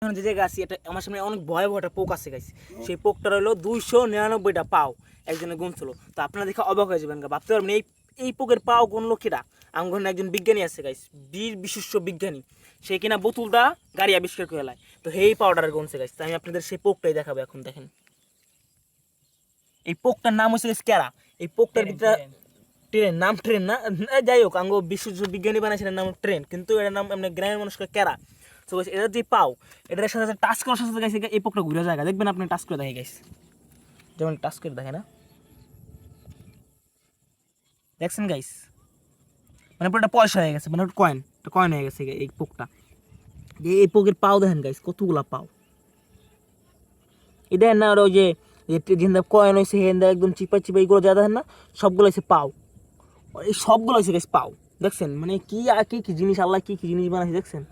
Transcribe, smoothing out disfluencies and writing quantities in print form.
এখন যে জায়গায় আছি এটা আমার সামনে অনেক ভয়াবহ একটা পোক আছে গাইস। সেই পোকটার হলো 299টা পাও একজনের গুনছিল। তো আপনারা দেখে অবাক হয়ে যাবেন, ভাবতে পারবেন এই পোকের পাও গুনলো কিরা। আমার একজন বিজ্ঞানী আছে গাইস, বীর বিশিষ্ট বিজ্ঞানী, সে কিনা বোতলটা গাড়ি আবিষ্কার করে এলায়। তো এই পাউডার গুনছে গাইস। তো আমি আপনাদের সেই পোকটাই দেখাবো এখন। দেখেন এই পোকটার নাম হচ্ছে ক্যারা। এই পোকটার ভিতরে ট্রেন না, যাই হোক আঙ্গ বিশ্ব বিজ্ঞানী বানাইছিলেন নাম ট্রেন, কিন্তু এটার নাম এমনি গ্রামের মানুষকে ক্যারা। তো এটা যে পাও, এটার সাথে সাথে টাচ করার সাথে সাথে গাইছে এই পোকটা ঘুরে যায়। দেখবেন আপনি টাচ করে দেখে গাইছে, যেমন টাচ করে দেখে না, দেখছেন গাইস, মানে পুরোটা পয়সা হয়ে গেছে, মানে কয়েন কয়েন হয়ে গেছে এই পোকটা। এই পোকের পাও দেখেন গাইস, কতগুলা পাও। এই দেখেন না, ওই যে কয়েন হয়েছে হেন্দা একদম চিপা চিপা এইগুলো যা দেখেন না, সবগুলো হয়েছে পাও। এই সবগুলো হয়েছে গাইস পাও। দেখছেন মানে কি আর কি কি জিনিস, আল্লাহ কি কি জিনিস বানাইছে দেখছেন।